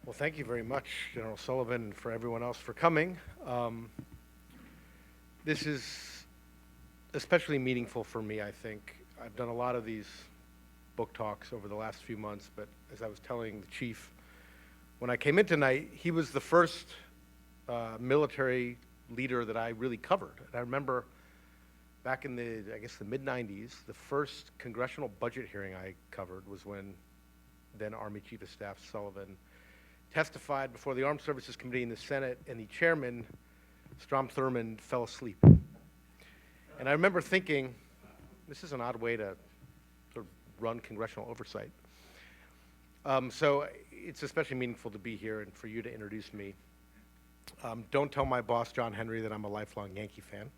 Well, thank you very much, General Sullivan, and for everyone else for coming. This is especially meaningful for me, I think. I've done a lot of these book talks over the last few months, but as I was telling the chief, when I came in tonight, he was the first military leader that I really covered. And I remember back in the mid-90s, the first congressional budget hearing I covered was when then Army Chief of Staff Sullivan testified before the Armed Services Committee in the Senate, and the chairman, Strom Thurmond, fell asleep. And I remember thinking, this is an odd way to sort of run congressional oversight. So it's especially meaningful to be here and for you to introduce me. Don't tell my boss, John Henry, that I'm a lifelong Yankee fan,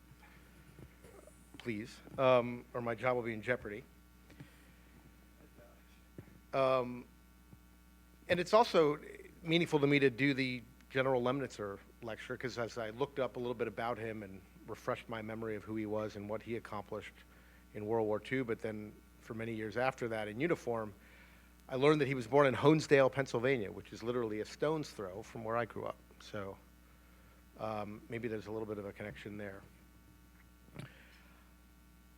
please, or my job will be in jeopardy. And it's also meaningful to me to do the General Lemnitzer lecture, because as I looked up a little bit about him and refreshed my memory of who he was and what he accomplished in World War II, but then for many years after that in uniform, I learned that he was born in Honesdale, Pennsylvania, which is literally a stone's throw from where I grew up. So maybe there's a little bit of a connection there.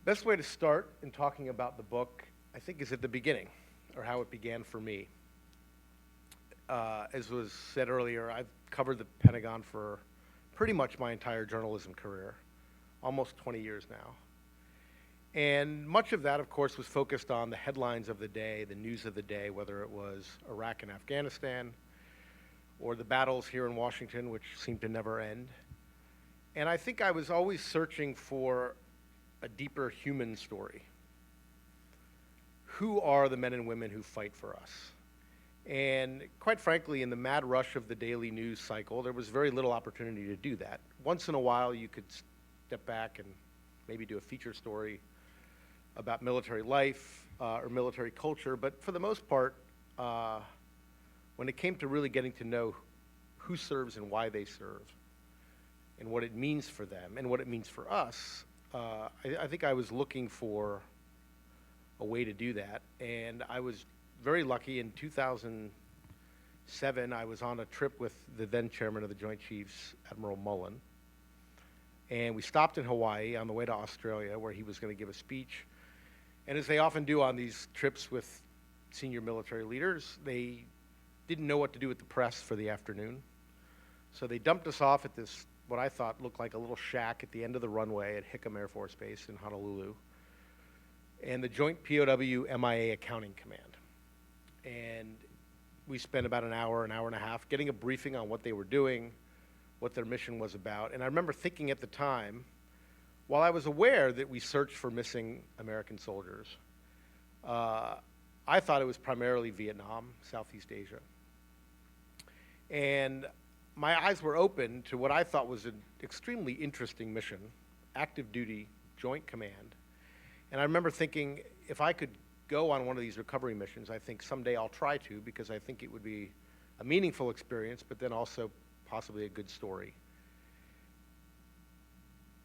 Best way to start in talking about the book, I think, is at the beginning, or how it began for me. As was said earlier, I've covered the Pentagon for pretty much my entire journalism career, almost 20 years now. And much of that, of course, was focused on the headlines of the day, the news of the day, whether it was Iraq and Afghanistan, or the battles here in Washington, which seemed to never end. And I think I was always searching for a deeper human story. Who are the men and women who fight for us? And quite frankly, in the mad rush of the daily news cycle, there was very little opportunity to do that. Once in a while, you could step back and maybe do a feature story about military life or military culture, but for the most part, when it came to really getting to know who serves and why they serve, and what it means for them, and what it means for us, I think I was looking for a way to do that, and I was very lucky. In 2007, I was on a trip with the then chairman of the Joint Chiefs, Admiral Mullen, and we stopped in Hawaii on the way to Australia, where he was going to give a speech. And as they often do on these trips with senior military leaders, they didn't know what to do with the press for the afternoon. So they dumped us off at this, what I thought looked like a little shack at the end of the runway at Hickam Air Force Base in Honolulu, and the Joint POW MIA Accounting Command. And we spent about an hour and a half getting a briefing on what they were doing, what their mission was about. And I remember thinking at the time, while I was aware that we searched for missing American soldiers, I thought it was primarily Vietnam, Southeast Asia. And my eyes were open to what I thought was an extremely interesting mission, active duty, joint command. And I remember thinking, if I could go on one of these recovery missions, I think someday I'll try to, because I think it would be a meaningful experience, but then also possibly a good story.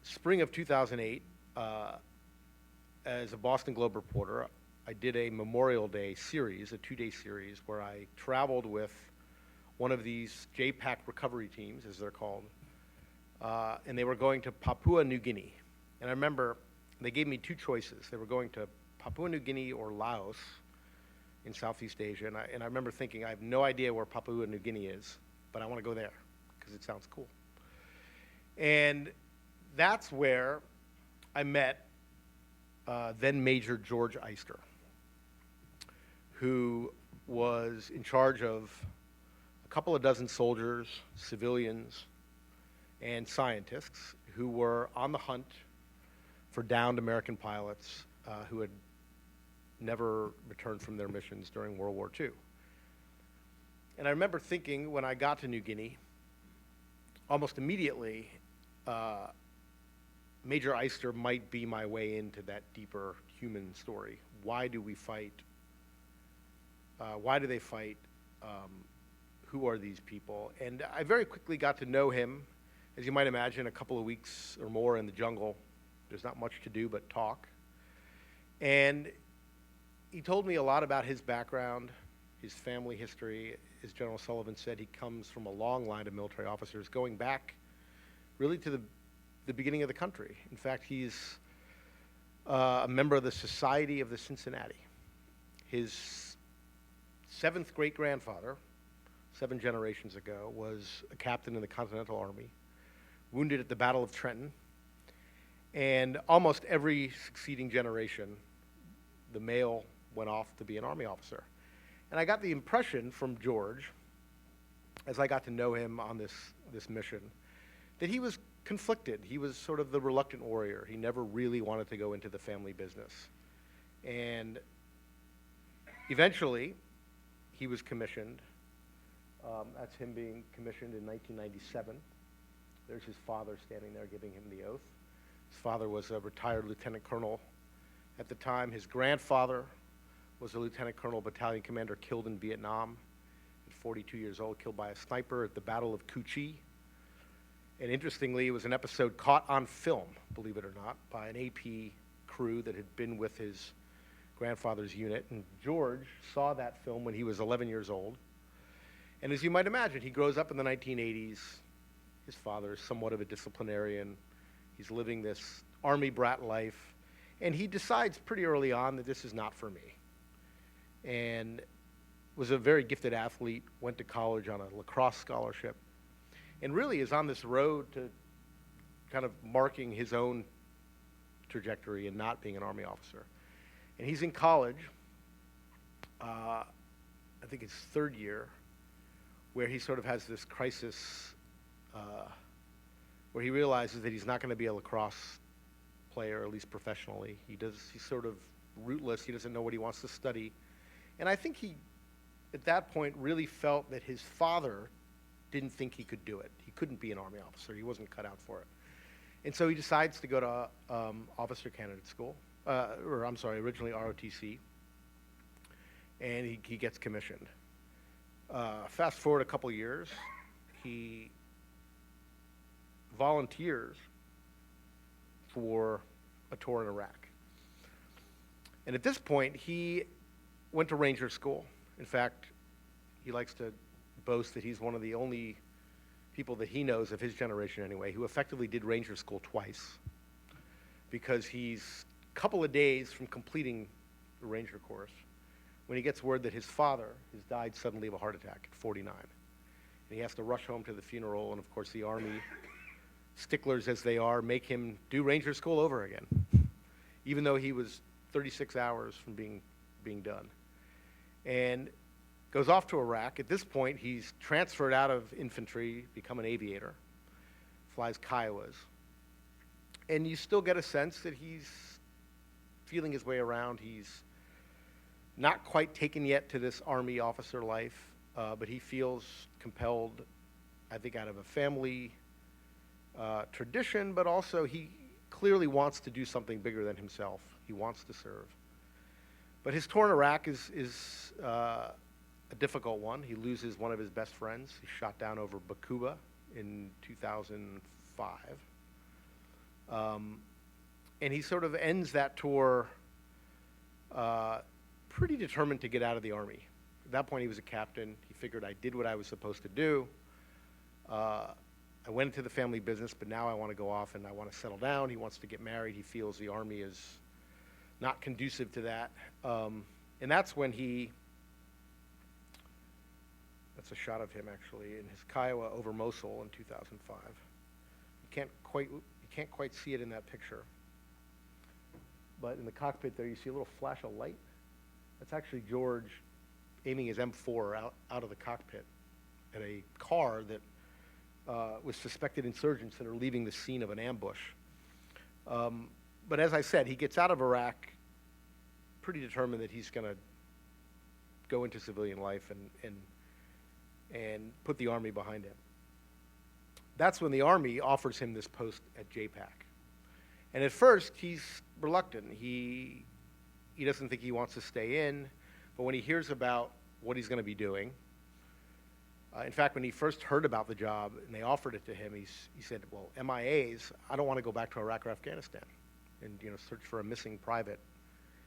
Spring of 2008, as a Boston Globe reporter, I did a Memorial Day series, a 2-day series, where I traveled with one of these JPAC recovery teams, as they're called, and they were going to Papua New Guinea. And I remember they gave me two choices. They were going to Papua New Guinea or Laos in Southeast Asia. And I remember thinking, I have no idea where Papua New Guinea is, but I want to go there because it sounds cool. And that's where I met then Major George Eister, who was in charge of a couple of dozen soldiers, civilians, and scientists who were on the hunt for downed American pilots who had never returned from their missions during World War II. And I remember thinking, when I got to New Guinea, almost immediately, Major Eister might be my way into that deeper human story. Why do we fight? Why do they fight? Who are these people? And I very quickly got to know him. As you might imagine, a couple of weeks or more in the jungle, there's not much to do but talk. And he told me a lot about his background, his family history. As General Sullivan said, he comes from a long line of military officers going back really to the beginning of the country. In fact, he's a member of the Society of the Cincinnati. His seventh great-grandfather, 7 generations ago, was a captain in the Continental Army, wounded at the Battle of Trenton. And almost every succeeding generation, the male went off to be an Army officer. And I got the impression from George, as I got to know him on this mission, that he was conflicted. He was sort of the reluctant warrior. He never really wanted to go into the family business. And eventually, he was commissioned. That's him being commissioned in 1997. There's his father standing there giving him the oath. His father was a retired lieutenant colonel at the time. His grandfather was a lieutenant colonel, battalion commander, killed in Vietnam at 42 years old, killed by a sniper at the Battle of Cu Chi. And interestingly, it was an episode caught on film, believe it or not, by an AP crew that had been with his grandfather's unit. And George saw that film when he was 11 years old. And as you might imagine, he grows up in the 1980s. His father is somewhat of a disciplinarian. He's living this Army brat life. And he decides pretty early on that this is not for me. And was a very gifted athlete, went to college on a lacrosse scholarship, and really is on this road to kind of marking his own trajectory and not being an Army officer. And he's in college, I think it's 3rd year, where he sort of has this crisis where he realizes that he's not going to be a lacrosse player, at least professionally. He's sort of rootless. He doesn't know what he wants to study. And I think he, at that point, really felt that his father didn't think he could do it. He couldn't be an Army officer. He wasn't cut out for it. And so he decides to go to officer candidate school, originally ROTC, and he gets commissioned. Fast forward a couple years, he volunteers for a tour in Iraq. And at this point, he went to Ranger School. In fact, he likes to boast that he's one of the only people that he knows of his generation anyway, who effectively did Ranger School twice, because he's a couple of days from completing the Ranger course when he gets word that his father has died suddenly of a heart attack at 49. And he has to rush home to the funeral, and of course the Army, sticklers as they are, make him do Ranger School over again, even though he was 36 hours from being done. And goes off to Iraq. At this point, he's transferred out of infantry, become an aviator, flies Kiowas. And you still get a sense that he's feeling his way around. He's not quite taken yet to this Army officer life, but he feels compelled, I think, out of a family tradition, but also he clearly wants to do something bigger than himself. He wants to serve. But his tour in Iraq is a difficult one. He loses one of his best friends. He's shot down over Bakuba in 2005. And he sort of ends that tour pretty determined to get out of the Army. At that point, he was a captain. He figured, I did what I was supposed to do. I went into the family business, but now I want to go off and I want to settle down. He wants to get married. He feels the Army is not conducive to that. And that's when that's a shot of him actually in his Kiowa over Mosul in 2005. You can't quite see it in that picture. But in the cockpit there, you see a little flash of light. That's actually George aiming his M4 out of the cockpit at a car that with suspected insurgents that are leaving the scene of an ambush. But as I said, he gets out of Iraq pretty determined that he's going to go into civilian life and put the Army behind him. That's when the Army offers him this post at JPAC. And at first, he's reluctant. He doesn't think he wants to stay in, but when he hears about what he's going to be doing, in fact, when he first heard about the job and they offered it to him, he said, well, MIAs, I don't want to go back to Iraq or Afghanistan and search for a missing private,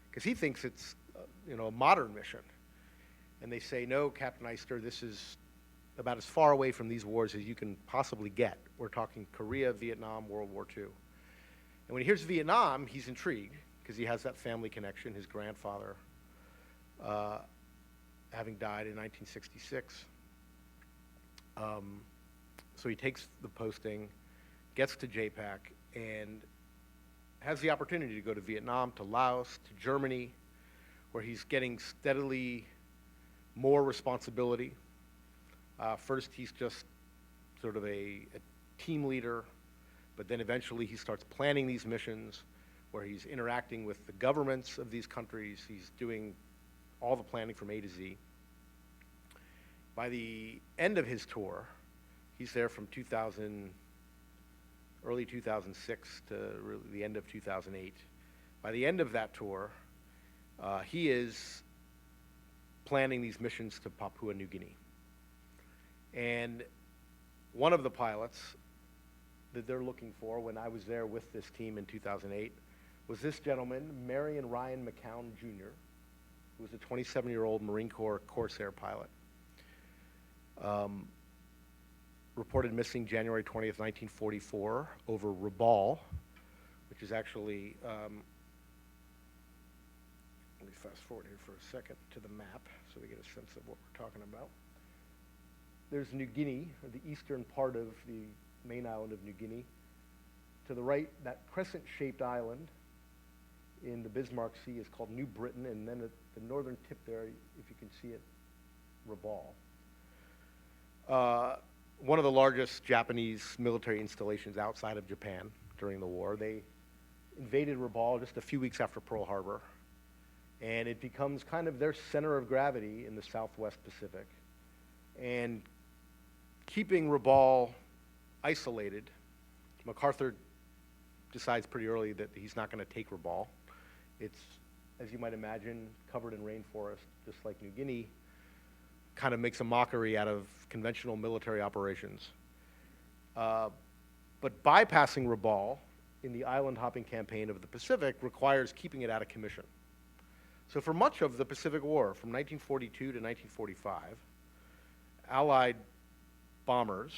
because he thinks it's a modern mission. And they say, no, Captain Eyster, this is about as far away from these wars as you can possibly get. We're talking Korea, Vietnam, World War II. And when he hears Vietnam, he's intrigued because he has that family connection, his grandfather having died in 1966. So he takes the posting, gets to JPAC, and has the opportunity to go to Vietnam, to Laos, to Germany, where he's getting steadily more responsibility. First, he's just sort of a team leader, but then eventually he starts planning these missions where he's interacting with the governments of these countries. He's doing all the planning from A to Z. By the end of his tour, he's there from early 2006 to really the end of 2008. By the end of that tour, he is planning these missions to Papua New Guinea. And one of the pilots that they're looking for when I was there with this team in 2008 was this gentleman, Marion Ryan McCown Jr., who was a 27-year-old Marine Corps Corsair pilot. Reported missing January 20th, 1944 over Rabaul, which is actually, let me fast forward here for a second to the map so we get a sense of what we're talking about. There's New Guinea, or the eastern part of the main island of New Guinea. To the right, that crescent-shaped island in the Bismarck Sea is called New Britain, and then at the northern tip there, if you can see it, Rabaul. One of the largest Japanese military installations outside of Japan during the war. They invaded Rabaul just a few weeks after Pearl Harbor, and it becomes kind of their center of gravity in the Southwest Pacific. And keeping Rabaul isolated, MacArthur decides pretty early that he's not going to take Rabaul. It's, as you might imagine, covered in rainforest, just like New Guinea. Kind of makes a mockery out of conventional military operations. But bypassing Rabaul in the island hopping campaign of the Pacific requires keeping it out of commission. So for much of the Pacific War, from 1942 to 1945, Allied bombers,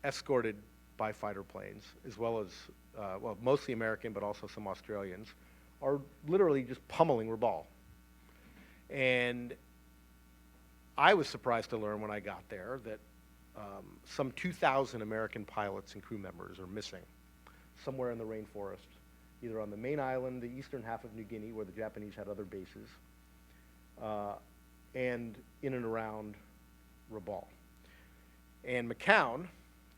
escorted by fighter planes, as well as, well, mostly American, but also some Australians, are literally just pummeling Rabaul. And I was surprised to learn when I got there that some 2,000 American pilots and crew members are missing somewhere in the rainforest, either on the main island, the eastern half of New Guinea, where the Japanese had other bases, and in and around Rabaul. And McCown,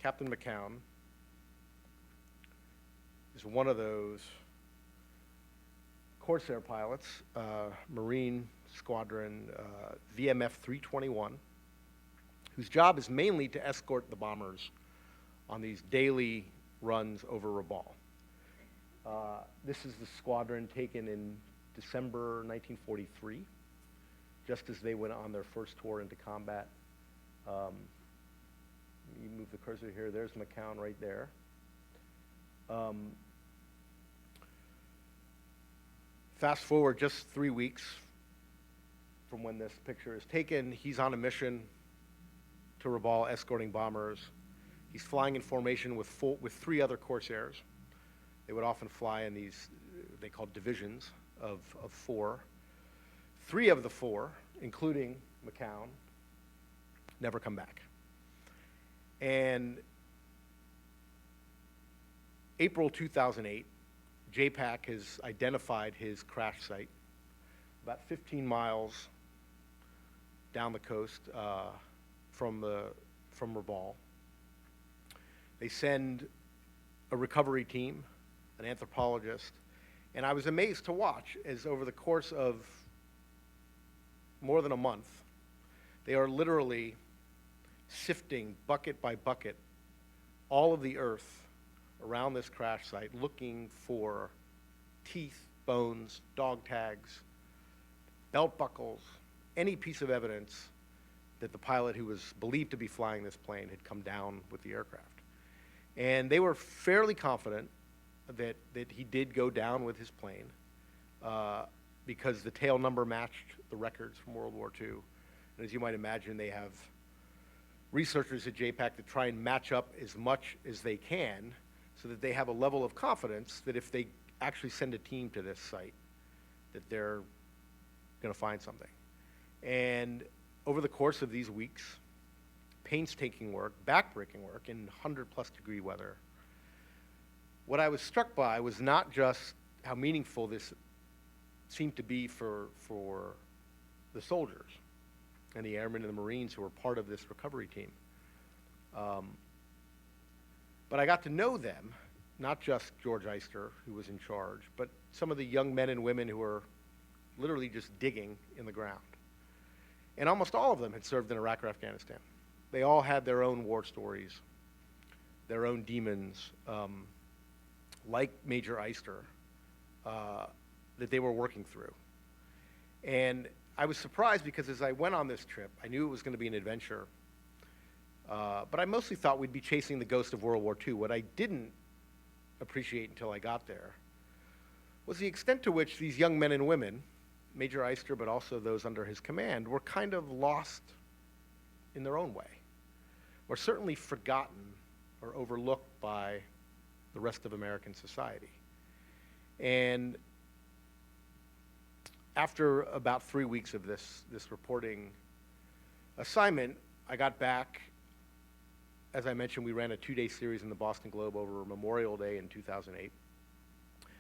Captain McCown, is one of those Corsair pilots, Marine Squadron VMF 321, whose job is mainly to escort the bombers on these daily runs over Rabaul. This is the squadron taken in December 1943, just as they went on their first tour into combat. You move the cursor here, there's McCown right there. Fast forward just 3 weeks from when this picture is taken, he's on a mission to Rabaul, escorting bombers. He's flying in formation with 3 other Corsairs. They would often fly in these, they called divisions of 4. 3 of the 4, including McCown, never come back. And April 2008, JPAC has identified his crash site about 15 miles down the coast from Rabaul. They send a recovery team, an anthropologist, and I was amazed to watch as over the course of more than a month, they are literally sifting bucket by bucket all of the earth around this crash site, looking for teeth, bones, dog tags, belt buckles, any piece of evidence that the pilot who was believed to be flying this plane had come down with the aircraft. And they were fairly confident that he did go down with his plane. because the tail number matched the records from World War II. And as you might imagine, they have researchers at JPAC that try and match up as much as they can so that they have a level of confidence that if they actually send a team to this site, that they're going to find something. And over the course of these weeks, painstaking work, backbreaking work in 100-plus degree weather, what I was struck by was not just how meaningful this seemed to be for the soldiers and the airmen and the Marines who were part of this recovery team. But I got to know them, not just George Eister, who was in charge, but some of the young men and women who were literally just digging in the ground. And almost all of them had served in Iraq or Afghanistan. They all had their own war stories, their own demons, like Major Eister, that they were working through. And I was surprised because as I went on this trip, I knew it was going to be an adventure, but I mostly thought we'd be chasing the ghost of World War II. What I didn't appreciate until I got there was the extent to which these young men and women, Major Eister, but also those under his command, were kind of lost in their own way, or certainly forgotten or overlooked by the rest of American society. And after about 3 weeks of this reporting assignment, I got back. As I mentioned, we ran a 2-day series in the Boston Globe over Memorial Day in 2008.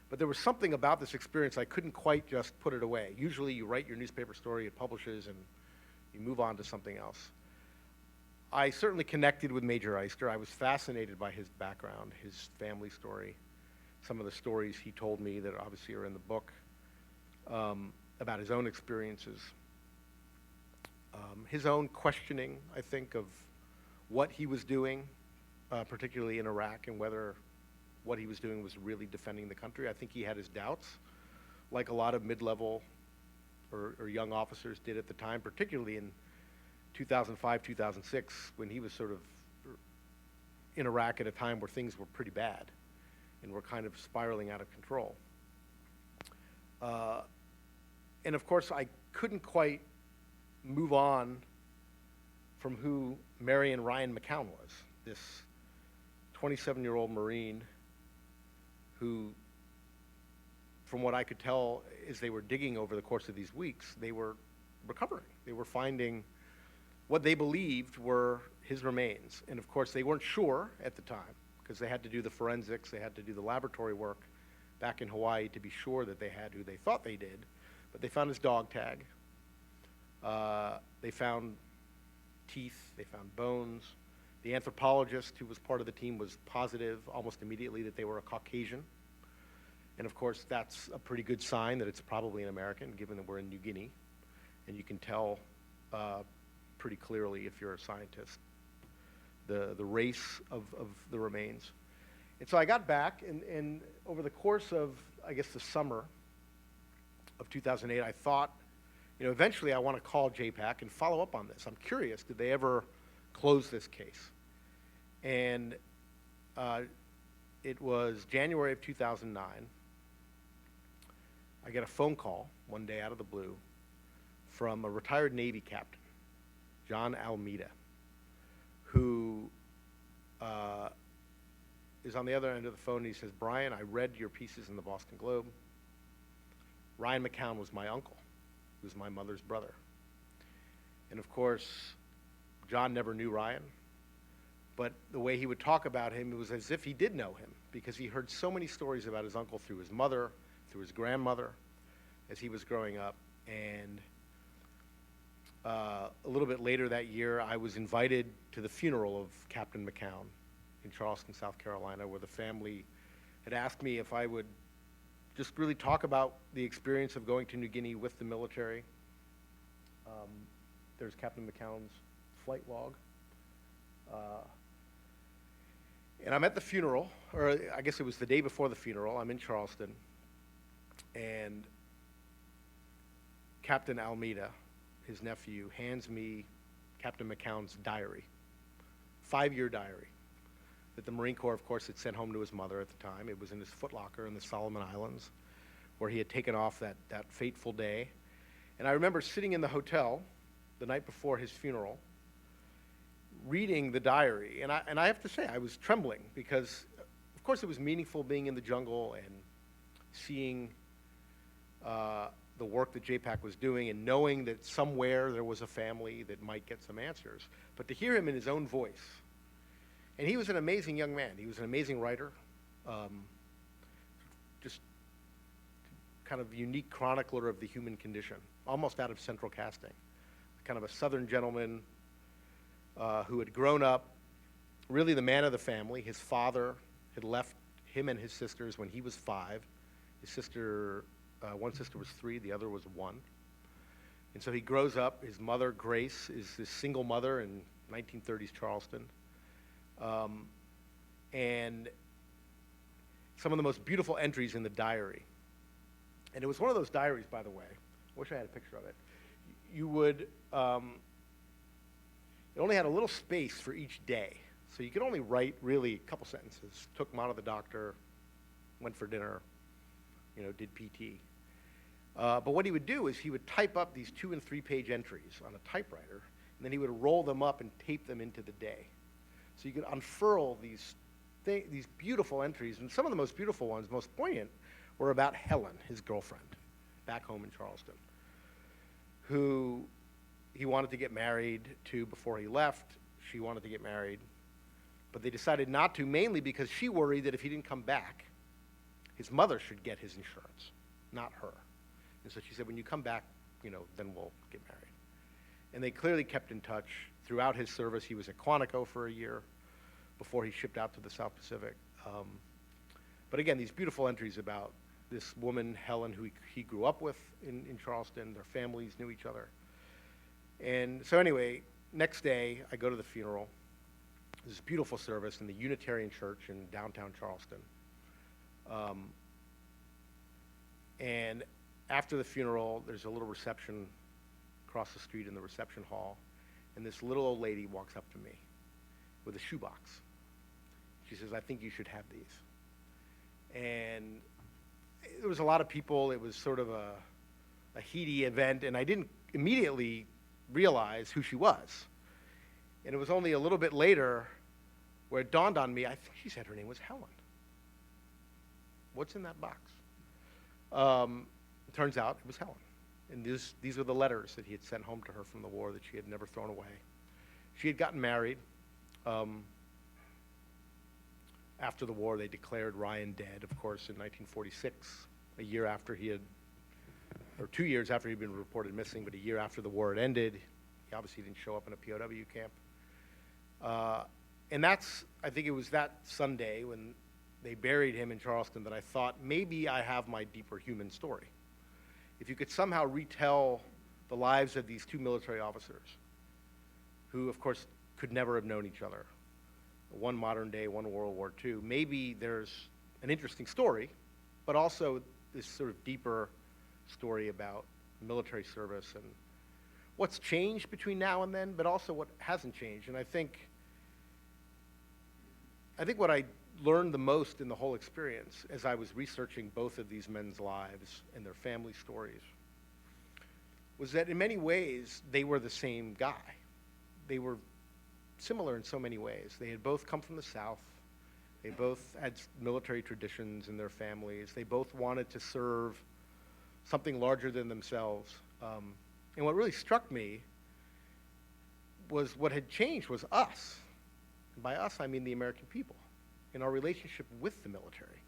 But there was something about this experience I couldn't quite just put it away. Usually you write your newspaper story, it publishes, and you move on to something else. I certainly connected with Major Eister. I was fascinated by his background, his family story, some of the stories he told me that obviously are in the book, about his own experiences, his own questioning, I think, of what he was doing, particularly in Iraq, and whether what he was doing was really defending the country. I think he had his doubts, like a lot of mid-level or young officers did at the time, particularly in 2005, 2006, when he was sort of in Iraq at a time where things were pretty bad and were kind of spiraling out of control. And of course, I couldn't quite move on from who Marion Ryan McCown was, this 27-year-old Marine who, from what I could tell as they were digging over the course of these weeks, they were recovering. They were finding what they believed were his remains. And of course, they weren't sure at the time because they had to do the forensics, they had to do the laboratory work back in Hawaii to be sure that they had who they thought they did. But they found his dog tag. They found teeth, they found bones. The anthropologist who was part of the team was positive almost immediately that they were a Caucasian. And of course, that's a pretty good sign that it's probably an American, given that we're in New Guinea. And you can tell pretty clearly, if you're a scientist, the race of the remains. And so I got back, and over the course of, I guess, the summer of 2008, I thought, eventually I want to call JPAC and follow up on this. I'm curious, did they ever close this case? And it was January of 2009. I get a phone call one day out of the blue from a retired Navy captain, John Almeida, who is on the other end of the phone, and he says, "Bryan, I read your pieces in the Boston Globe. Ryan McCown was my uncle, who was my mother's brother." And of course, John never knew Ryan, but the way he would talk about him, it was as if he did know him, because he heard so many stories about his uncle through his mother, through his grandmother, as he was growing up. And a little bit later that year, I was invited to the funeral of Captain McCown in Charleston, South Carolina, where the family had asked me if I would just really talk about the experience of going to New Guinea with the military. There's Captain McCown's flight log. And I'm at the funeral, or I guess it was the day before the funeral. I'm in Charleston, and Captain Almeida, his nephew, hands me Captain McCown's diary, 5-year diary, that the Marine Corps, of course, had sent home to his mother at the time. It was in his footlocker in the Solomon Islands, where he had taken off that fateful day. And I remember sitting in the hotel the night before his funeral, reading the diary, and I have to say, I was trembling because, of course, it was meaningful being in the jungle and seeing the work that JPAC was doing and knowing that somewhere there was a family that might get some answers. But to hear him in his own voice, and he was an amazing young man. He was an amazing writer, just kind of unique chronicler of the human condition, almost out of central casting. Kind of a Southern gentleman who had grown up really the man of the family. His father had left him and his sisters when he was 5. His sister, one sister was 3, the other was 1. And so he grows up. His mother, Grace, is this single mother in 1930s Charleston. And some of the most beautiful entries in the diary. And it was one of those diaries, by the way. I wish I had a picture of it. You would, it only had a little space for each day. So you could only write really a couple sentences. Took mom to the doctor, went for dinner, did PT. But what he would do is he would type up these 2- and 3-page entries on a typewriter, and then he would roll them up and tape them into the day. So you could unfurl these beautiful entries, and some of the most beautiful ones, most poignant, were about Helen, his girlfriend, back home in Charleston, who he wanted to get married to before he left. She wanted to get married, but they decided not to, mainly because she worried that if he didn't come back, his mother should get his insurance, not her. And so she said, when you come back, then we'll get married. And they clearly kept in touch. Throughout his service, he was at Quantico for a year before he shipped out to the South Pacific. But again, these beautiful entries about this woman, Helen, who he grew up with in Charleston. Their families knew each other. And so anyway, next day, I go to the funeral. This beautiful service in the Unitarian Church in downtown Charleston. And after the funeral, there's a little reception across the street in the reception hall. And this little old lady walks up to me with a shoebox. She says, I think you should have these. And there was a lot of people. It was sort of a heady event, and I didn't immediately realize who she was. And it was only a little bit later where it dawned on me, I think she said her name was Helen. What's in that box? It turns out it was Helen. And these were the letters that he had sent home to her from the war that she had never thrown away. She had gotten married. After the war, they declared Ryan dead, of course, in 1946, a year after he had, or 2 years after he'd been reported missing, but a year after the war had ended. He obviously didn't show up in a POW camp. And I think it was that Sunday when they buried him in Charleston that I thought, maybe I have my deeper human story. If you could somehow retell the lives of these 2 military officers, who, of course, could never have known each other, one modern day, one World War II, maybe there's an interesting story, but also this sort of deeper story about military service and what's changed between now and then, but also what hasn't changed. And I think what I learned the most in the whole experience as I was researching both of these men's lives and their family stories was that in many ways they were the same guy. They were similar in so many ways. They had both come from the South. They both had military traditions in their families. They both wanted to serve something larger than themselves. And what really struck me was what had changed was us. And by us, I mean the American people, in our relationship with the military.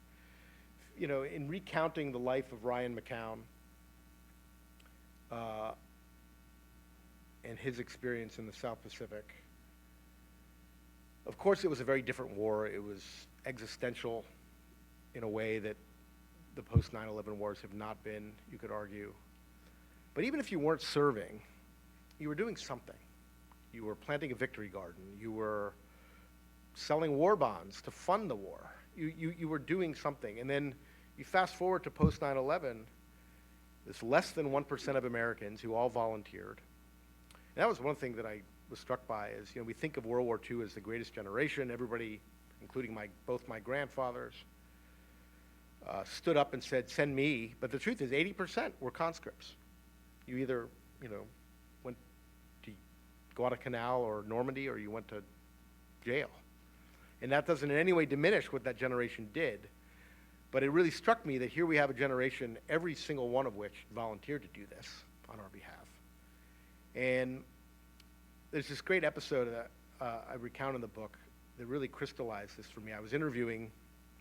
In recounting the life of Ryan McCown and his experience in the South Pacific, of course, it was a very different war. It was existential in a way that the post-9/11 wars have not been, you could argue. But even if you weren't serving, you were doing something. You were planting a victory garden. You were selling war bonds to fund the war. You were doing something. And then you fast forward to post-9/11, there's less than 1% of Americans who all volunteered. And that was one thing that I was struck by is, we think of World War II as the greatest generation, everybody, including both my grandfathers. stood up and said, send me. But the truth is 80% were conscripts. You either, went to Guadalcanal or Normandy, or you went to jail. And that doesn't in any way diminish what that generation did. But it really struck me that here we have a generation, every single one of which volunteered to do this on our behalf. And there's this great episode that I recount in the book that really crystallized this for me. I was interviewing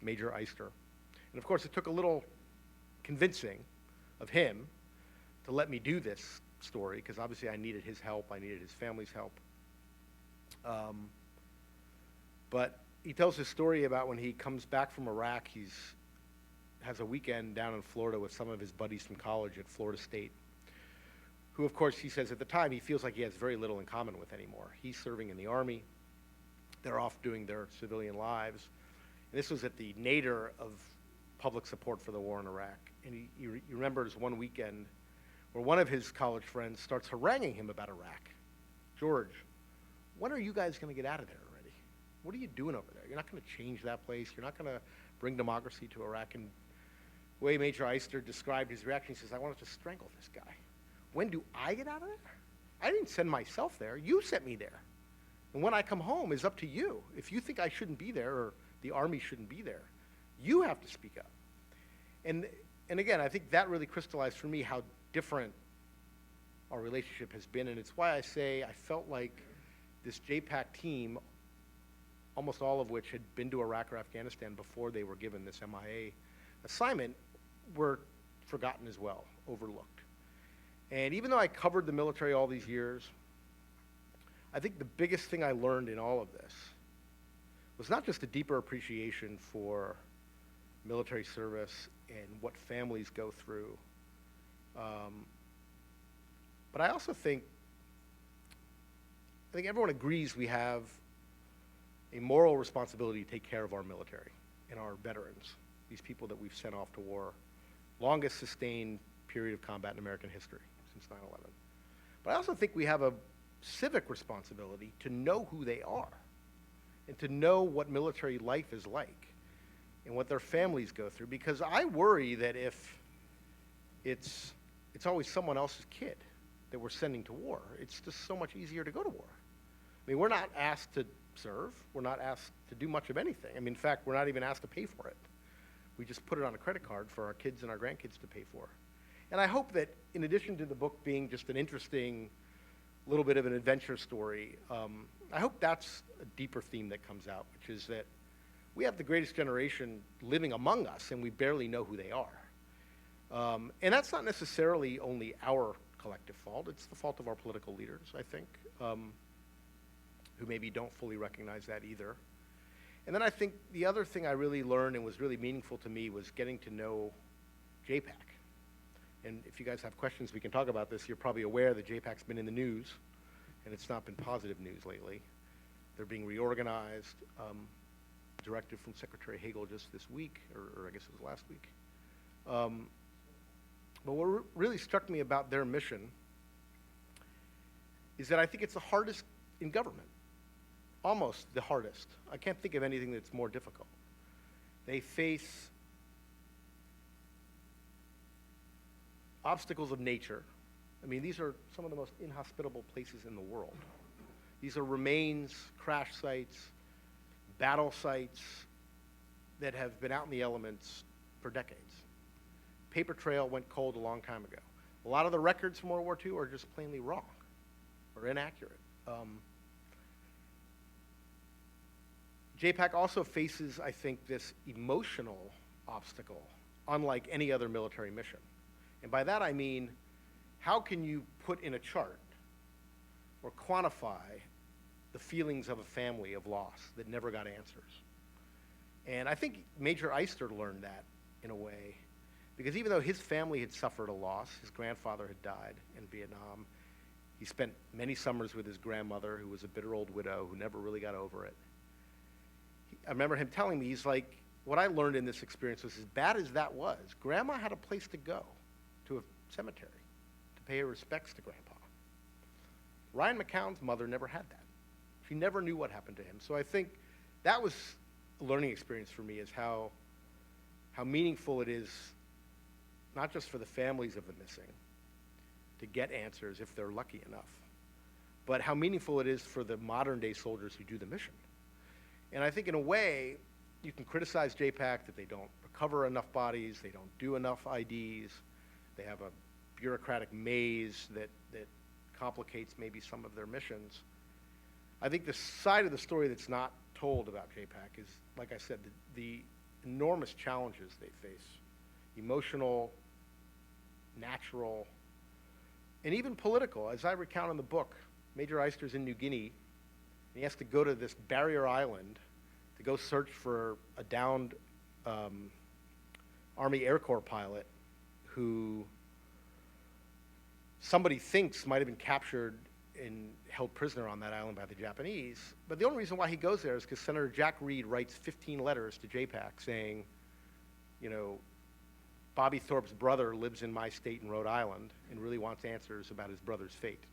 Major Eyster. And of course, it took a little convincing of him to let me do this story, because obviously I needed his help, I needed his family's help. But he tells his story about when he comes back from Iraq, has a weekend down in Florida with some of his buddies from college at Florida State, who, of course, he says at the time, he feels like he has very little in common with anymore. He's serving in the Army. They're off doing their civilian lives. And this was at the nadir of public support for the war in Iraq. And he remembers one weekend where one of his college friends starts haranguing him about Iraq. George, when are you guys going to get out of there already? What are you doing over there? You're not going to change that place. You're not going to bring democracy to Iraq. And the way Major Eyster described his reaction, he says, I wanted to strangle this guy. When do I get out of there? I didn't send myself there. You sent me there. And when I come home, it's up to you. If you think I shouldn't be there or the Army shouldn't be there, you have to speak up. And again, I think that really crystallized for me how different our relationship has been. And it's why I say I felt like this JPAC team, almost all of which had been to Iraq or Afghanistan before they were given this MIA assignment, were forgotten as well, overlooked. And even though I covered the military all these years, I think the biggest thing I learned in all of this was not just a deeper appreciation for military service and what families go through, but I also think everyone agrees we have a moral responsibility to take care of our military and our veterans, these people that we've sent off to war, longest sustained period of combat in American history since 9/11. But I also think we have a civic responsibility to know who they are and to know what military life is like and what their families go through, because I worry that if it's always someone else's kid that we're sending to war, it's just so much easier to go to war. I mean, we're not asked to serve. We're not asked to do much of anything. I mean, in fact, we're not even asked to pay for it. We just put it on a credit card for our kids and our grandkids to pay for. And I hope that in addition to the book being just an interesting little bit of an adventure story, I hope that's a deeper theme that comes out, which is that we have the greatest generation living among us and we barely know who they are. And that's not necessarily only our collective fault. It's the fault of our political leaders, I think, who maybe don't fully recognize that either. And then I think the other thing I really learned and was really meaningful to me was getting to know JPAC. And if you guys have questions, we can talk about this. You're probably aware that JPAC's been in the news, and it's not been positive news lately. They're being reorganized, directive from Secretary Hagel just this week, or I guess it was last week. But what really struck me about their mission is that I think it's the hardest in government, almost the hardest. I can't think of anything that's more difficult. They face obstacles of nature. I mean, these are some of the most inhospitable places in the world. These are remains, crash sites, battle sites that have been out in the elements for decades. Paper trail went cold a long time ago. A lot of the records from World War II are just plainly wrong or inaccurate. JPAC also faces, I think, this emotional obstacle, unlike any other military mission. And by that I mean, how can you put in a chart or quantify the feelings of a family of loss that never got answers? And I think Major Eyster learned that in a way, because even though his family had suffered a loss, his grandfather had died in Vietnam, he spent many summers with his grandmother, who was a bitter old widow who never really got over it. I remember him telling me, he's like, what I learned in this experience was, as bad as that was, Grandma had a place to go, to a cemetery, to pay her respects to Grandpa. Ryan McCown's mother never had that. She never knew what happened to him. So I think that was a learning experience for me, is how how meaningful it is, not just for the families of the missing, to get answers if they're lucky enough, but how meaningful it is for the modern day soldiers who do the mission. And I think in a way, you can criticize JPAC that they don't recover enough bodies, they don't do enough IDs, they have a bureaucratic maze that complicates maybe some of their missions. I think the side of the story that's not told about JPAC is, like I said, the enormous challenges they face, emotional, natural, and even political. As I recount in the book, Major Eyster's in New Guinea, and he has to go to this barrier island to go search for a downed Army Air Corps pilot who somebody thinks might have been captured and held prisoner on that island by the Japanese. But the only reason why he goes there is because Senator Jack Reed writes 15 letters to JPAC saying, you know, Bobby Thorpe's brother lives in my state in Rhode Island and really wants answers about his brother's fate.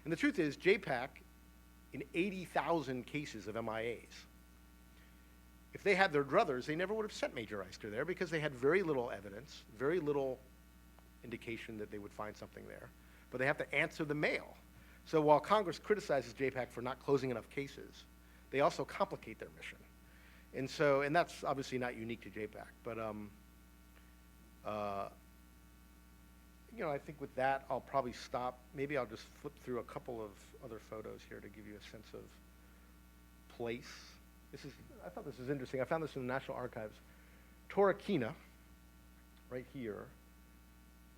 And the truth is, JPAC, in 80,000 cases of MIAs, if they had their druthers, they never would have sent Major Eyster there because they had very little evidence, very little indication that they would find something there. But they have to answer the mail. So while Congress criticizes JPAC for not closing enough cases, they also complicate their mission. And so, and that's obviously not unique to JPAC, but you know, I think with that, I'll probably stop. Maybe I'll just flip through a couple of other photos here to give you a sense of place. I thought this was interesting. I found this in the National Archives. Torquena, right here,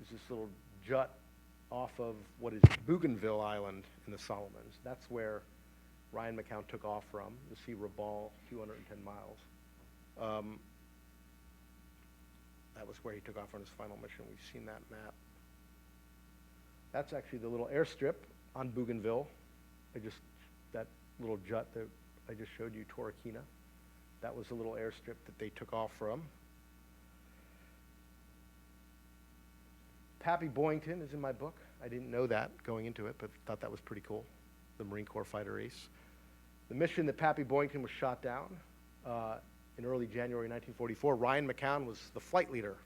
is this little jut off of what is Bougainville Island in the Solomons. That's where Ryan McCown took off from. You'll see Rabaul, 210 miles. That was where he took off on his final mission. We've seen that map. That's actually the little airstrip on Bougainville. That little jut that I just showed you, Torquena. That was the little airstrip that they took off from. Pappy Boyington is in my book. I didn't know that going into it, but thought that was pretty cool, the Marine Corps fighter ace. The mission that Pappy Boyington was shot down in early January 1944, Ryan McCown was the flight leader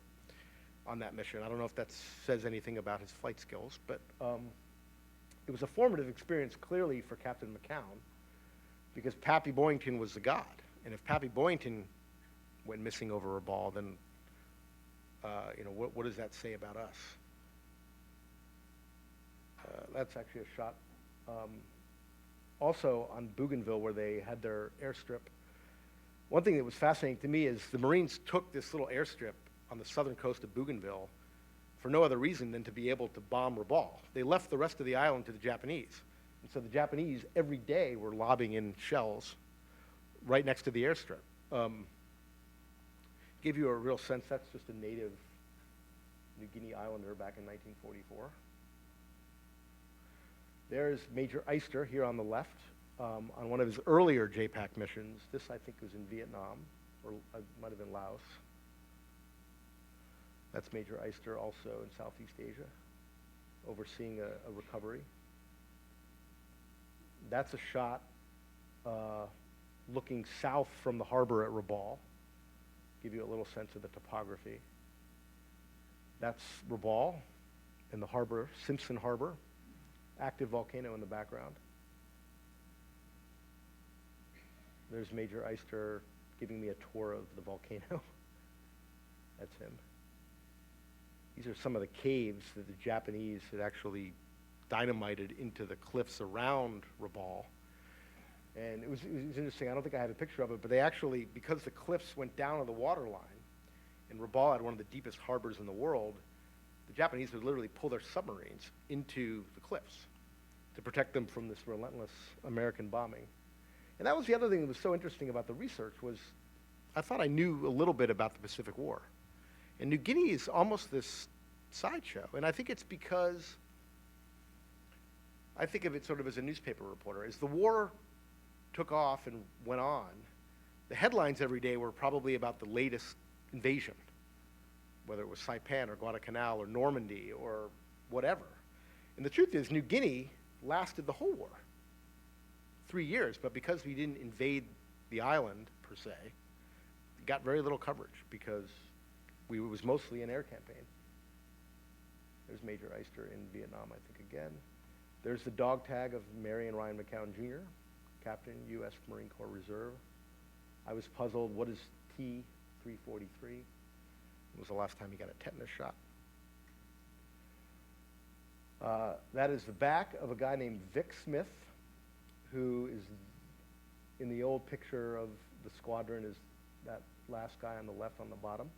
on that mission. I don't know if that says anything about his flight skills, but it was a formative experience clearly for Captain McCown because Pappy Boyington was the god. And if Pappy Boyington went missing over Rabaul, then you know, what does that say about us? That's actually a shot also on Bougainville where they had their airstrip. One thing that was fascinating to me is the Marines took this little airstrip on the southern coast of Bougainville for no other reason than to be able to bomb Rabaul. They left the rest of the island to the Japanese. And so the Japanese every day were lobbing in shells right next to the airstrip. Give you a real sense, that's just a native New Guinea islander back in 1944. There's Major Eyster here on the left on one of his earlier JPAC missions. This, I think, was in Vietnam, or it might have been Laos. That's Major Eyster also in Southeast Asia, overseeing a recovery. That's a shot looking south from the harbor at Rabaul. Give you a little sense of the topography. That's Rabaul in the harbor, Simpson Harbor. Active volcano in the background. There's Major Eyster giving me a tour of the volcano. That's him. These are some of the caves that the Japanese had actually dynamited into the cliffs around Rabaul. And it was interesting. I don't think I have a picture of it, but they actually, because the cliffs went down to the water line, and Rabaul had one of the deepest harbors in the world, the Japanese would literally pull their submarines into the cliffs to protect them from this relentless American bombing. And that was the other thing that was so interesting about the research was I thought I knew a little bit about the Pacific War. And New Guinea is almost this sideshow. And I think it's because I think of it sort of as a newspaper reporter. As the war took off and went on, the headlines every day were probably about the latest invasion, whether it was Saipan or Guadalcanal or Normandy or whatever. And the truth is, New Guinea lasted the whole war, 3 years, but because we didn't invade the island, per se, it got very little coverage because it was mostly an air campaign. There's Major Eyster in Vietnam, I think, again. There's the dog tag of Mary and Ryan McCown Jr., Captain, U.S. Marine Corps Reserve. I was puzzled, what is T-343? When was the last time he got a tetanus shot? That is the back of a guy named Vic Smith, who is in the old picture of the squadron, is that last guy on the left on the bottom.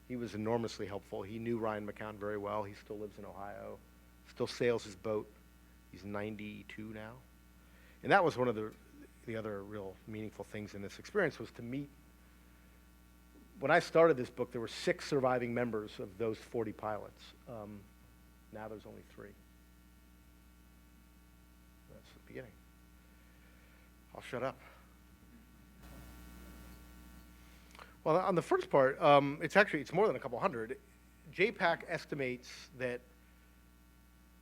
He was enormously helpful. He knew Ryan McCown very well. He still lives in Ohio, still sails his boat. He's 92 now. And that was one of the other real meaningful things in this experience, was to meet. When I started this book, there were 6 surviving members of those 40 pilots. Now there's only 3. That's the beginning. I'll shut up. Well, on the first part, it's more than a couple hundred. JPAC estimates that,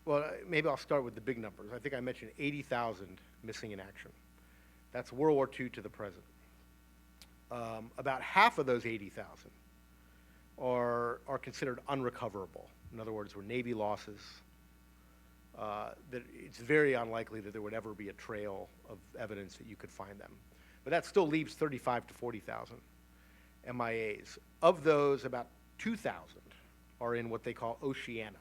well, maybe I'll start with the big numbers. I think I mentioned 80,000 missing in action. That's World War II to the present. About half of those 80,000 are considered unrecoverable. In other words, were Navy losses. That it's very unlikely that there would ever be a trail of evidence that you could find them. But that still leaves 35 to 40,000 MIAs. Of those, about 2,000 are in what they call Oceania.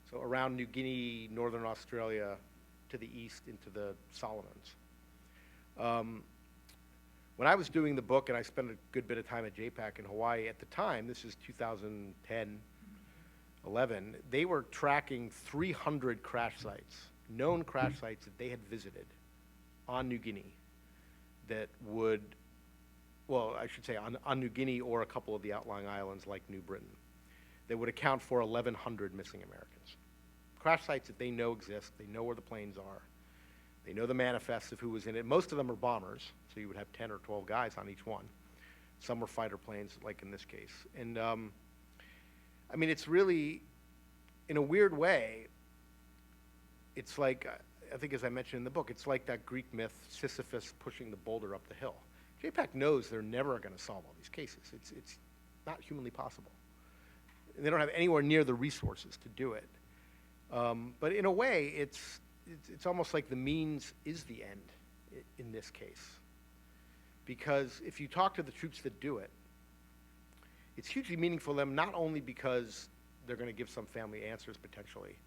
So around New Guinea, Northern Australia, to the east into the Solomons. When I was doing the book, and I spent a good bit of time at JPAC in Hawaii at the time, this is 2010, 11, they were tracking 300 crash sites, known crash sites that they had visited on New Guinea that would, well, I should say on New Guinea or a couple of the outlying islands like New Britain, that would account for 1,100 missing Americans. Crash sites that they know exist, they know where the planes are, they know the manifests of who was in it. Most of them are bombers, so you would have 10 or 12 guys on each one. Some were fighter planes, like in this case. And I mean, it's really, in a weird way, it's like, I think as I mentioned in the book, it's like that Greek myth, Sisyphus pushing the boulder up the hill. JPAC knows they're never going to solve all these cases. It's not humanly possible. And they don't have anywhere near the resources to do it. But in a way, it's almost like the means is the end in this case. Because if you talk to the troops that do it, it's hugely meaningful to them, not only because they're going to give some family answers potentially,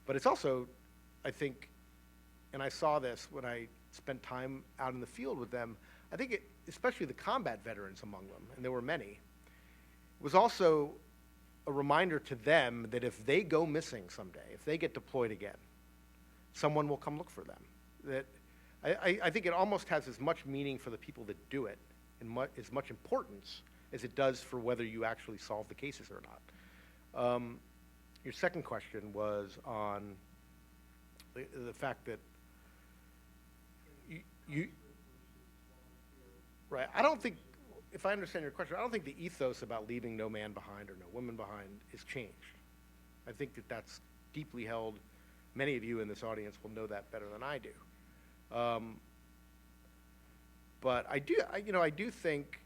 but it's also, I think, and I saw this when I spent time out in the field with them, I think especially the combat veterans among them, and there were many, was also a reminder to them that if they go missing someday, if they get deployed again, someone will come look for them. That I think it almost has as much meaning for the people that do it, and as much importance as it does for whether you actually solve the cases or not. Your second question was on the fact that you right, I don't think, if I understand your question, I don't think the ethos about leaving no man behind or no woman behind has changed. I think that that's deeply held. Many of you in this audience will know that better than I do. But I do think,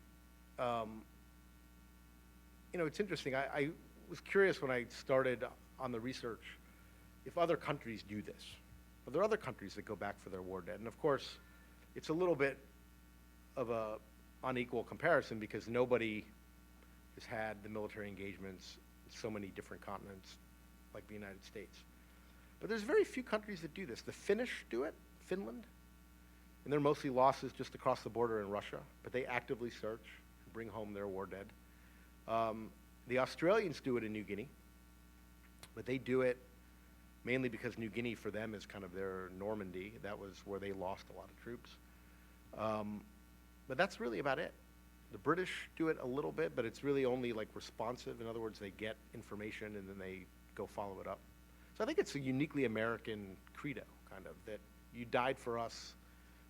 it's interesting. I was curious when I started on the research if other countries do this. Are there other countries that go back for their war dead? And of course, it's a little bit of a unequal comparison because nobody has had the military engagements in so many different continents like the United States. But there's very few countries that do this. The Finnish do it, Finland, and they're mostly losses just across the border in Russia, but they actively search and bring home their war dead. The Australians do it in New Guinea, but they do it mainly because New Guinea for them is kind of their Normandy. That was where they lost a lot of troops. But that's really about it. The British do it a little bit, but it's really only like responsive. In other words, they get information and then they go follow it up. So I think it's a uniquely American credo, kind of, that you died for us,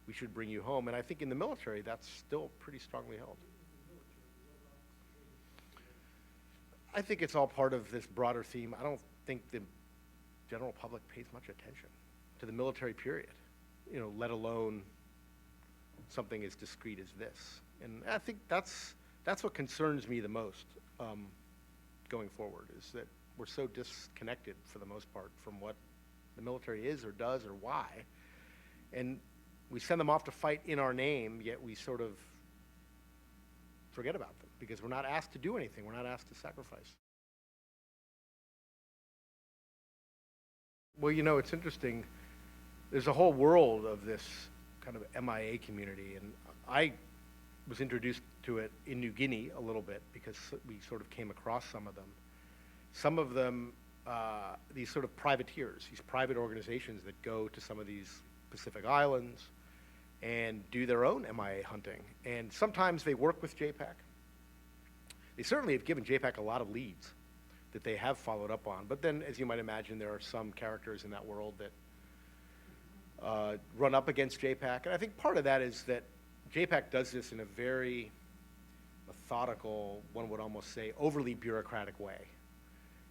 we should bring you home. And I think in the military, that's still pretty strongly held. I think it's all part of this broader theme. I don't think the general public pays much attention to the military period, let alone something as discrete as this. And I think that's what concerns me the most going forward, is that we're so disconnected for the most part from what the military is or does or why. And we send them off to fight in our name, yet we sort of forget about them because we're not asked to do anything. We're not asked to sacrifice. Well, you know, it's interesting. There's a whole world of this kind of MIA community, and I was introduced to it in New Guinea a little bit because we sort of came across some of them. Some of them, these sort of privateers, these private organizations that go to some of these Pacific islands and do their own MIA hunting. And sometimes they work with JPAC. They certainly have given JPAC a lot of leads that they have followed up on. But then, as you might imagine, there are some characters in that world that run up against JPAC. And I think part of that is that JPAC does this in a very methodical, one would almost say, overly bureaucratic way.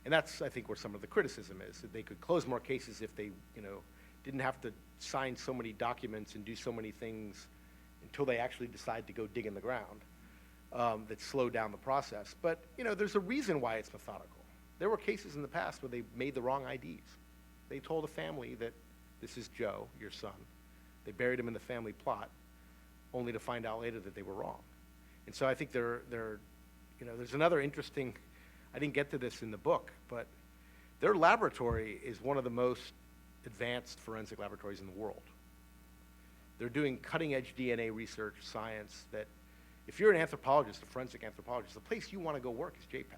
And that's, I think, where some of the criticism is, that they could close more cases if they, you know, didn't have to sign so many documents and do so many things until they actually decide to go dig in the ground, that slow down the process. But, you know, there's a reason why it's methodical. There were cases in the past where they made the wrong IDs. They told a family that this is Joe, your son. They buried him in the family plot, only to find out later that they were wrong. And so I think you know, there's another interesting, I didn't get to this in the book, but their laboratory is one of the most advanced forensic laboratories in the world. They're doing cutting-edge DNA research, science, that if you're an anthropologist, a forensic anthropologist, the place you want to go work is JPAC.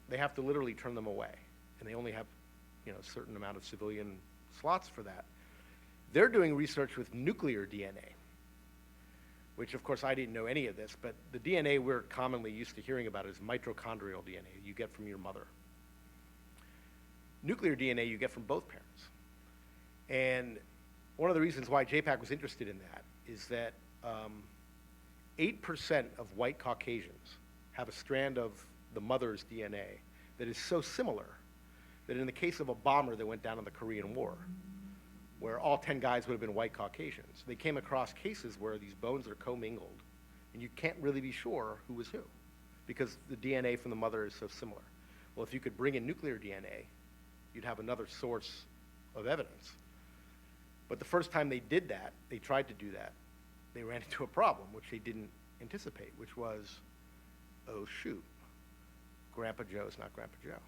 They have to literally turn them away, and they only have, you know, a certain amount of civilian slots for that. They're doing research with nuclear DNA, which, of course, I didn't know any of this, but the DNA we're commonly used to hearing about is mitochondrial DNA you get from your mother. Nuclear DNA you get from both parents. And one of the reasons why JPAC was interested in that is that 8% of white Caucasians have a strand of the mother's DNA that is so similar that in the case of a bomber that went down in the Korean War, where all 10 guys would have been white Caucasians, they came across cases where these bones are commingled, and you can't really be sure who was who, because the DNA from the mother is so similar. Well, if you could bring in nuclear DNA, you'd have another source of evidence. But the first time they did that, they tried to do that, they ran into a problem, which they didn't anticipate, which was, oh shoot, Grandpa Joe's not Grandpa Joe.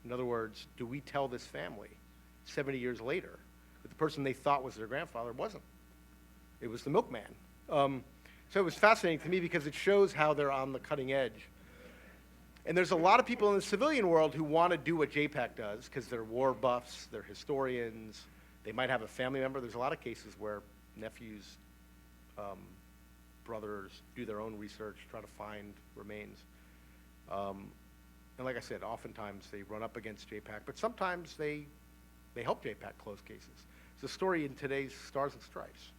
In other words, do we tell this family 70 years later that the person they thought was their grandfather wasn't? It was the milkman. So it was fascinating to me because it shows how they're on the cutting edge. And there's a lot of people in the civilian world who want to do what JPAC does because they're war buffs, they're historians, they might have a family member. There's a lot of cases where nephews, brothers do their own research, try to find remains. And like I said, oftentimes they run up against JPAC, but sometimes they help JPAC close cases. There's a story in today's Stars and Stripes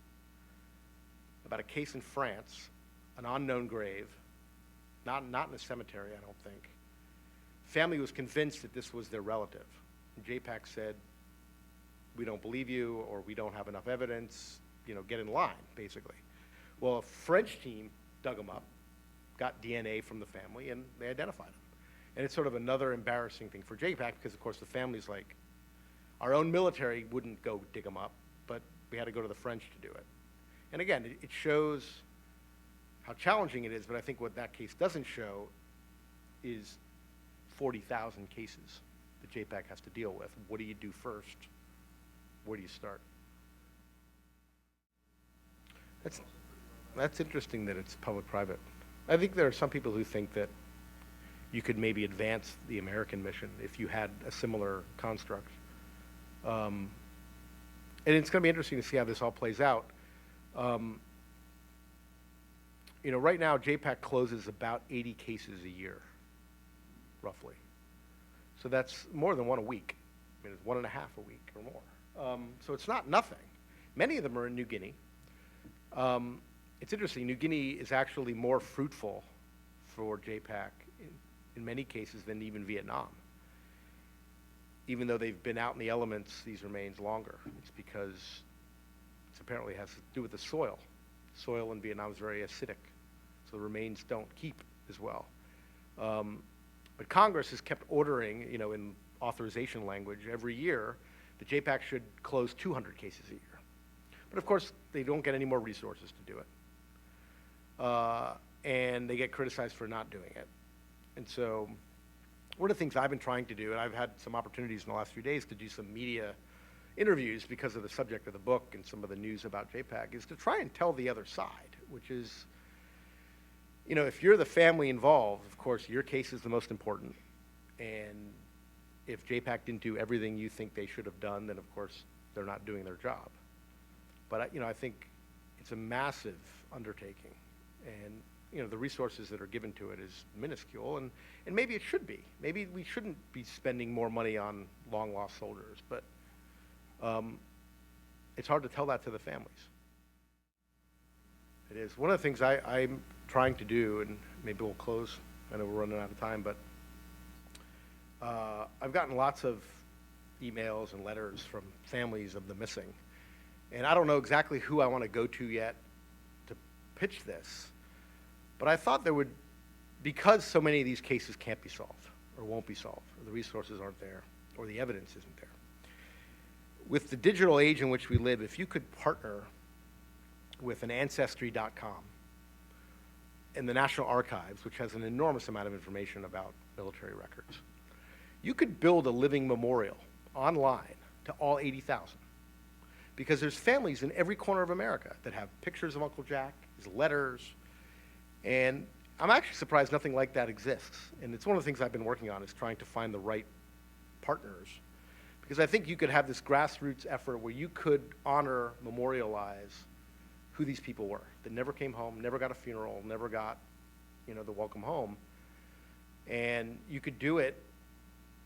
about a case in France, an unknown grave, not in a cemetery, I don't think. Family was convinced that this was their relative. And JPAC said, we don't believe you, or we don't have enough evidence, you know, get in line, basically. Well, a French team dug them up, got DNA from the family, and they identified them. And it's sort of another embarrassing thing for JPAC because, of course, the family's like, our own military wouldn't go dig them up, but we had to go to the French to do it. And again, it shows how challenging it is, but I think what that case doesn't show is 40,000 cases that JPAC has to deal with. What do you do first? Where do you start? That's interesting that it's public-private. I think there are some people who think that you could maybe advance the American mission if you had a similar construct. And it's going to be interesting to see how this all plays out. You know, right now, JPAC closes about 80 cases a year, roughly. So that's more than one a week. I mean, it's 1.5 a week or more. So it's not nothing. Many of them are in New Guinea. It's interesting, New Guinea is actually more fruitful for JPAC in many cases than even Vietnam. Even though they've been out in the elements, these remains longer. It's because it apparently has to do with the soil. Soil in Vietnam is very acidic, so the remains don't keep as well. But Congress has kept ordering, in authorization language every year, the JPAC should close 200 cases a year. But of course, they don't get any more resources to do it. And they get criticized for not doing it. And so one of the things I've been trying to do, and I've had some opportunities in the last few days to do some media interviews because of the subject of the book and some of the news about JPAC, is to try and tell the other side, which is, if you're the family involved, of course, your case is the most important. And if JPAC didn't do everything you think they should have done, then of course, they're not doing their job. But, I think it's a massive undertaking. And, the resources that are given to it is minuscule, and maybe it should be. Maybe we shouldn't be spending more money on long-lost soldiers, but it's hard to tell that to the families. It is. One of the things I'm trying to do, and maybe we'll close, I know we're running out of time, but I've gotten lots of emails and letters from families of the missing. And I don't know exactly who I want to go to yet to pitch this, but I thought there would, because so many of these cases can't be solved or won't be solved, or the resources aren't there, or the evidence isn't there. With the digital age in which we live, if you could partner with an Ancestry.com and the National Archives, which has an enormous amount of information about military records, you could build a living memorial online to all 80,000. Because there's families in every corner of America that have pictures of Uncle Jack, his letters, and I'm actually surprised nothing like that exists. And it's one of the things I've been working on, is trying to find the right partners. Because I think you could have this grassroots effort where you could honor, memorialize who these people were that never came home, never got a funeral, never got, the welcome home. And you could do it,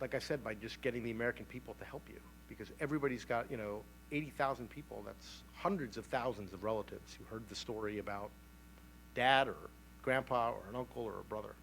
like I said, by just getting the American people to help you. Because everybody's got, 80,000 people. That's hundreds of thousands of relatives who heard the story about dad or grandpa or an uncle or a brother.